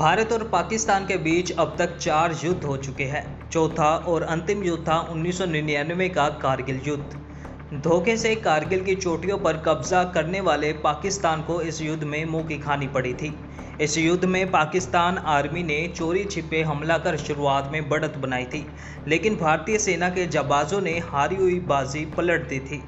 भारत और पाकिस्तान के बीच अब तक 4 युद्ध हो चुके हैं। चौथा और अंतिम युद्ध था 1999 का कारगिल युद्ध। धोखे से कारगिल की चोटियों पर कब्जा करने वाले पाकिस्तान को इस युद्ध में मुंह की खानी पड़ी थी। इस युद्ध में पाकिस्तान आर्मी ने चोरी छिपे हमला कर शुरुआत में बढ़त बनाई थी, लेकिन भारतीय सेना के जाबाजों ने हारी हुई बाजी पलट दी थी।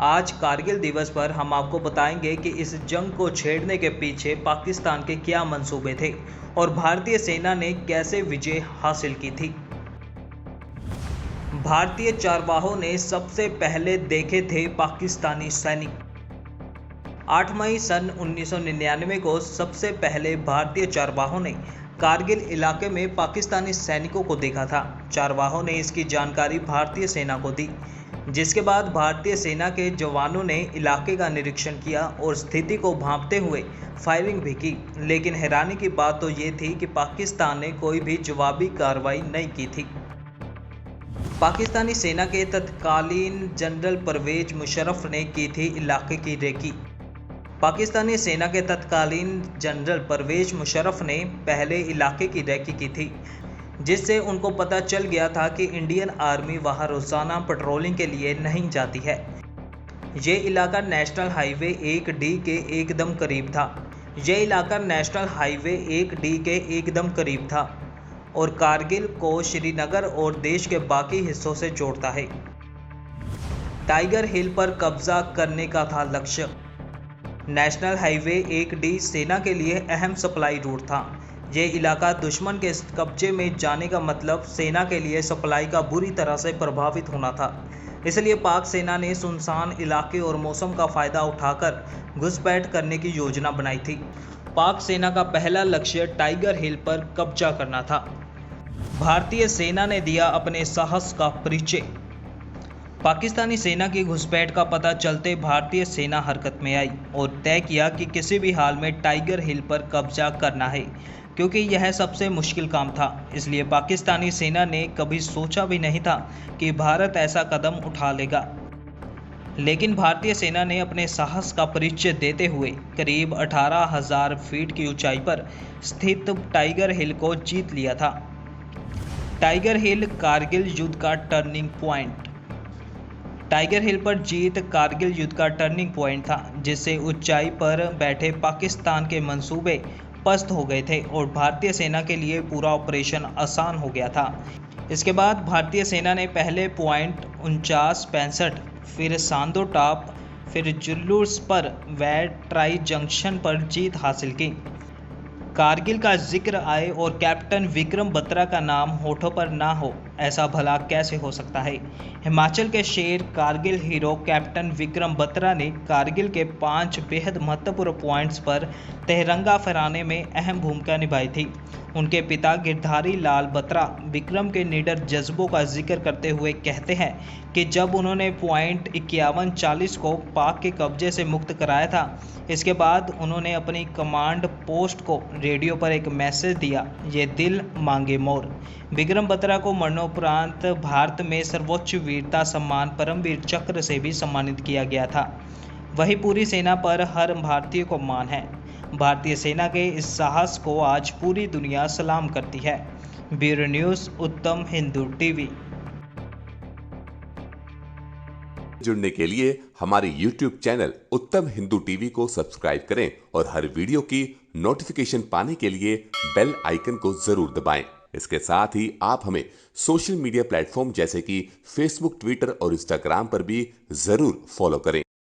आज कारगिल दिवस पर हम आपको बताएंगे कि इस जंग को छेड़ने के पीछे पाकिस्तान के क्या मंसूबे थे और भारतीय सेना ने कैसे विजय हासिल की थी। भारतीय चारवाहों ने सबसे पहले देखे थे पाकिस्तानी सैनिक। 8 मई सन 1999 को सबसे पहले भारतीय चारवाहों ने कारगिल इलाके में पाकिस्तानी सैनिकों को देखा था। चारवाहों ने इसकी जानकारी भारतीय सेना को दी, जिसके बाद भारतीय सेना के जवानों ने इलाके का निरीक्षण किया और स्थिति को भांपते हुए फायरिंग भी की। लेकिन हैरानी की बात तो ये थी कि पाकिस्तान ने कोई भी जवाबी कार्रवाई नहीं की थी। पाकिस्तानी सेना के तत्कालीन जनरल परवेज मुशर्रफ ने की थी इलाके की रेकी। पाकिस्तानी सेना के तत्कालीन जनरल परवेज मुशर्रफ ने पहले इलाके की रेकी की थी, जिससे उनको पता चल गया था कि इंडियन आर्मी वहां रोजाना पेट्रोलिंग के लिए नहीं जाती है। ये इलाका नेशनल हाईवे 1D के एकदम करीब था। ये इलाका नेशनल हाईवे 1D के एकदम करीब था और कारगिल को श्रीनगर और देश के बाकी हिस्सों से जोड़ता है। टाइगर हिल पर कब्जा करने का था लक्ष्य। नेशनल हाईवे 1D सेना के लिए अहम सप्लाई रूट था। ये इलाका दुश्मन के कब्जे में जाने का मतलब सेना के लिए सप्लाई का बुरी तरह से प्रभावित होना था। इसलिए पाक सेना ने सुनसान इलाके और मौसम का फायदा उठाकर घुसपैठ करने की योजना बनाई थी। पाक सेना का पहला लक्ष्य टाइगर हिल पर कब्जा करना था। भारतीय सेना ने दिया अपने साहस का परिचय। पाकिस्तानी सेना की घुसपैठ का पता चलते भारतीय सेना हरकत में आई और तय किया कि किसी भी हाल में टाइगर हिल पर कब्जा करना है, क्योंकि यह सबसे मुश्किल काम था। इसलिए पाकिस्तानी सेना ने कभी सोचा भी नहीं था कि भारत ऐसा कदम उठा लेगा। लेकिन भारतीय सेना ने अपने साहस का परिचय देते हुए करीब 18,000 फीट की ऊंचाई पर स्थित टाइगर हिल को जीत लिया था। टाइगर हिल कारगिल युद्ध का टर्निंग पॉइंट। टाइगर हिल पर जीत कारगिल युद्ध का टर्निंग पॉइंट था, जिससे ऊंचाई पर बैठे पाकिस्तान के मंसूबे पस्त हो गए थे और भारतीय सेना के लिए पूरा ऑपरेशन आसान हो गया था। इसके बाद भारतीय सेना ने पहले पॉइंट 49-65, फिर सांदो टॉप, फिर जुल्लू स्पर व ट्राई जंक्शन पर जीत हासिल की। कारगिल का जिक्र आए और कैप्टन विक्रम बत्रा का नाम होठों पर ना हो, ऐसा भला कैसे हो सकता है। हिमाचल के शेर कारगिल हीरो कैप्टन विक्रम बत्रा ने कारगिल के 5 बेहद महत्वपूर्ण पॉइंट्स पर तिरंगा फहराने में अहम भूमिका निभाई थी। उनके पिता गिरधारी लाल बत्रा विक्रम के निडर जज्बों का जिक्र करते हुए कहते हैं कि जब उन्होंने पॉइंट 51-40 को पाक के कब्जे से मुक्त कराया था, इसके बाद उन्होंने अपनी कमांड पोस्ट को रेडियो पर एक मैसेज दिया, ये दिल मांगे मोर। विक्रम बत्रा को मरणोपरांत भारत में सर्वोच्च वीरता सम्मान परमवीर चक्र से भी सम्मानित किया गया था। वही पूरी सेना पर हर भारतीय को मान है। भारतीय सेना के इस साहस को आज पूरी दुनिया सलाम करती है। ब्यूरो न्यूज़, उत्तम हिंदू टीवी। जुड़ने के लिए हमारे YouTube चैनल उत्तम हिंदू टीवी को सब्सक्राइब करें और हर वीडियो की नोटिफिकेशन पाने के लिए बेल आइकन को जरूर दबाएं। इसके साथ ही आप हमें सोशल मीडिया प्लेटफॉर्म जैसे कि फेसबुक, ट्विटर और इंस्टाग्राम पर भी जरूर फॉलो करें।